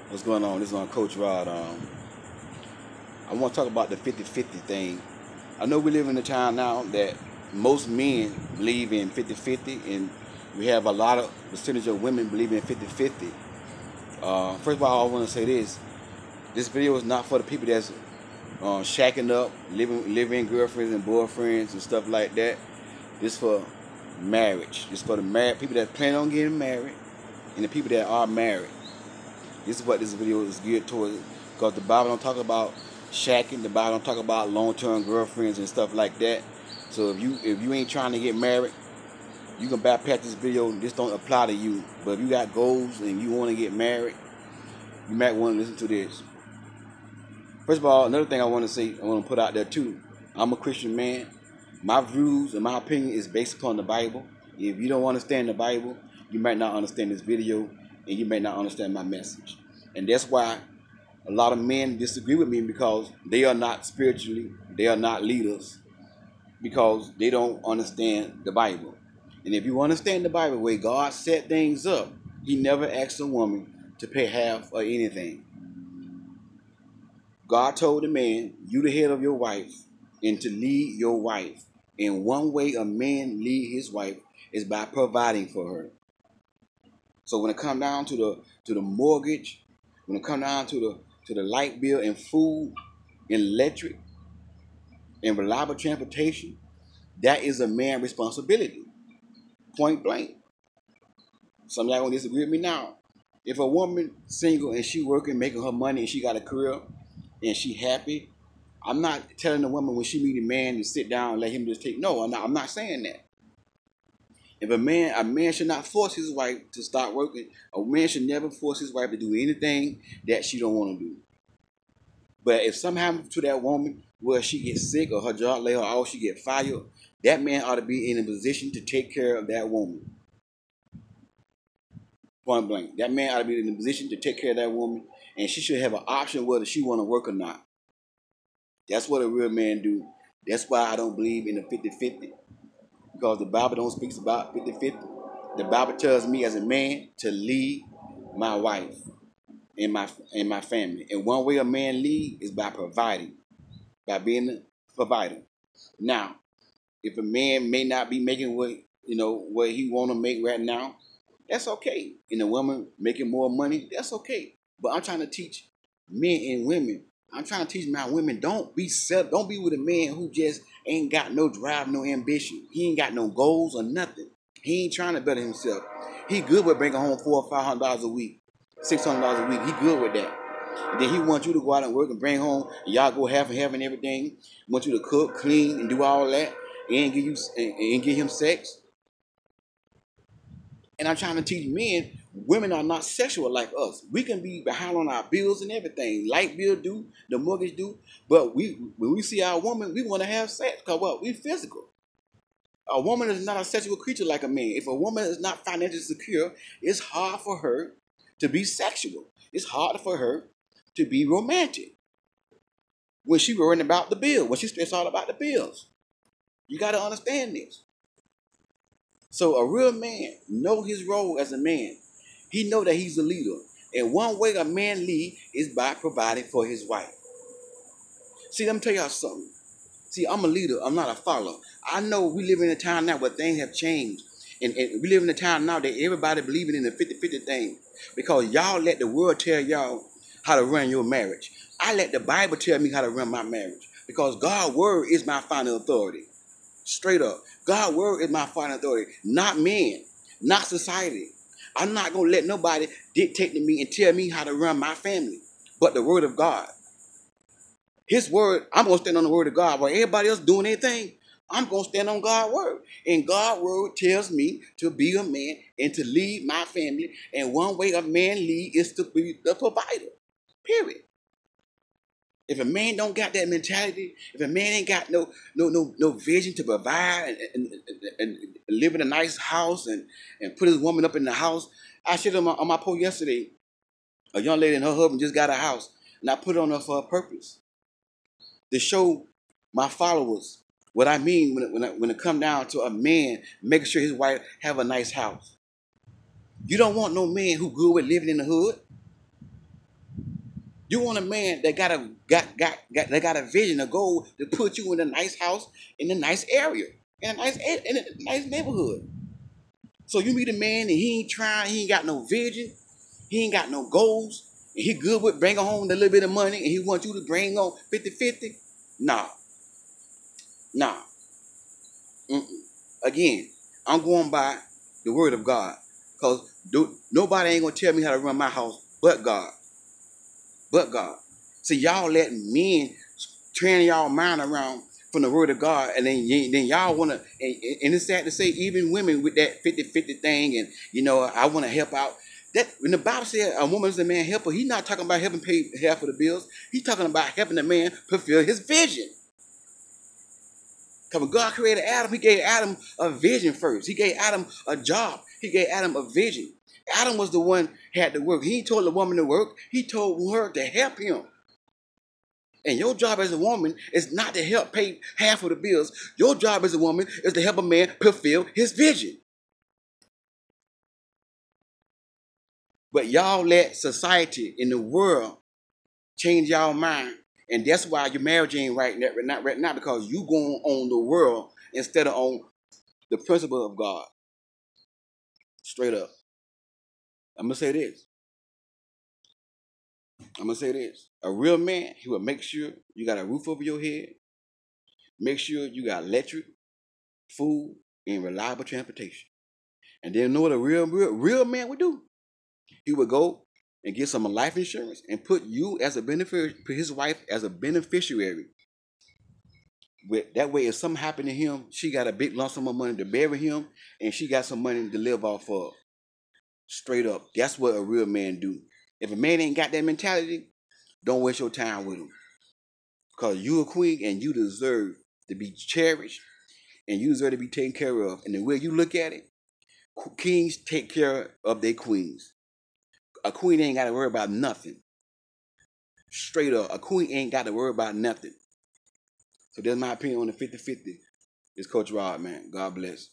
What's going on? This is on Coach Rod. I want to talk about the 50-50 thing. I know we live in a time now that most men believe in 50-50, and we have a lot of percentage of women believing in 50-50. First of all, I want to say this. This video is not for the people that's shacking up, living girlfriends and boyfriends and stuff like that. This for marriage. This for the married people that plan on getting married and the people that are married. This is what this video is geared towards, because the Bible don't talk about shacking. The Bible don't talk about long-term girlfriends and stuff like that. So if you ain't trying to get married, you can bypass this video. This don't apply to you. But if you got goals and you want to get married, you might want to listen to this. First of all, another thing I want to say, I want to put out there too. I'm a Christian man. My views and my opinion is based upon the Bible. If you don't understand the Bible, you might not understand this video, and you may not understand my message. And that's why a lot of men disagree with me, because they are not spiritually, they are not leaders, because they don't understand the Bible. And if you understand the Bible, the way God set things up, He never asked a woman to pay half or anything. God told the man, you the head of your wife, and to lead your wife. And one way a man lead his wife is by providing for her. So when it comes down to the mortgage, when it comes down to the light bill and food and electric and reliable transportation, that is a man's responsibility. Point blank. Some of y'all gonna disagree with me now. If a woman single and she working, making her money, and she got a career and she happy, I'm not telling the woman when she meet a man to sit down and let him just take. No, I'm not saying that. If a man should not force his wife to start working. A man should never force his wife to do anything that she don't want to do. But if something happens to that woman where she gets sick or her job lay her off, she get fired, that man ought to be in a position to take care of that woman. Point blank. That man ought to be in a position to take care of that woman, and she should have an option whether she want to work or not. That's what a real man do. That's why I don't believe in the 50-50. Because the Bible don't speak about 50-50. The Bible tells me as a man to lead my wife and my family. And one way a man lead is by providing, by being a provider. Now, if a man may not be making what he want to make right now, that's okay. And a woman making more money, that's okay. But I'm trying to teach men and women. I'm trying to teach my women, don't be with a man who just ain't got no drive, no ambition. He ain't got no goals or nothing. He ain't trying to better himself. He good with bringing home $400 or $500 a week, $600 a week. He good with that. And then he wants you to go out and work and bring home, and y'all go half and half and everything. He wants you to cook, clean, and do all that, and give him sex. And I'm trying to teach men, women are not sexual like us. We can be behind on our bills and everything. Light bill do, the mortgage do. But when we see our woman, we want to have sex, because what? We physical. A woman is not a sexual creature like a man. If a woman is not financially secure, it's hard for her to be sexual. It's hard for her to be romantic. When she's worrying about the bill, when she stressed all about the bills. You got to understand this. So a real man know his role as a man. He know that he's a leader. And one way a man lead is by providing for his wife. See, let me tell y'all something. See, I'm a leader. I'm not a follower. I know we live in a time now where things have changed. And we live in a time now that everybody believing in the 50-50 thing. Because y'all let the world tell y'all how to run your marriage. I let the Bible tell me how to run my marriage. Because God's word is my final authority. Straight up. God's word is my final authority. Not men. Not society. I'm not going to let nobody dictate to me and tell me how to run my family. But the word of God. His word, I'm going to stand on the word of God. While everybody else doing anything, I'm going to stand on God's word. And God's word tells me to be a man and to lead my family. And one way a man lead is to be the provider. Period. If a man don't got that mentality, if a man ain't got no vision to provide and live in a nice house and put his woman up in the house. I shared on my post yesterday, a young lady and her husband just got a house, and I put it on her for a purpose. To show my followers what I mean when it come down to a man making sure his wife have a nice house. You don't want no man who good with living in the hood. You want a man that got a vision, a goal to put you in a nice house, in a nice area, in a nice neighborhood. So you meet a man and he ain't trying, he ain't got no vision, he ain't got no goals, and he good with bringing home a little bit of money, and he wants you to bring on 50-50. Nah, nah. Mm-mm. Again, I'm going by the word of God. Because nobody ain't going to tell me how to run my house but God. But God. See, y'all let men turn y'all mind around from the word of God, and then y'all want to, and it's sad to say, even women with that 50-50 thing, and, I want to help out. That when the Bible said a woman is a man helper, he's not talking about helping pay half of the bills. He's talking about helping the man fulfill his vision. Because when God created Adam, he gave Adam a vision first. He gave Adam a job. He gave Adam a vision. Adam was the one who had to work. He told the woman to work. He told her to help him. And your job as a woman is not to help pay half of the bills. Your job as a woman is to help a man fulfill his vision. But y'all let society in the world change y'all mind. And that's why your marriage ain't right now, because you going on the world instead of on the principle of God. Straight up. I'm going to say this. A real man, he will make sure you got a roof over your head, make sure you got electric, food, and reliable transportation. And then know what a real man would do? He would go and get some life insurance and put you as a beneficiary, put his wife as a beneficiary. That way, if something happened to him, she got a big lump sum of money to bury him, and she got some money to live off of. Straight up. That's what a real man do. If a man ain't got that mentality, don't waste your time with him. Because you a queen and you deserve to be cherished and you deserve to be taken care of. And the way you look at it, kings take care of their queens. A queen ain't got to worry about nothing. Straight up, a queen ain't got to worry about nothing. So that's my opinion on the 50-50. It's Coach Rod, man. God bless.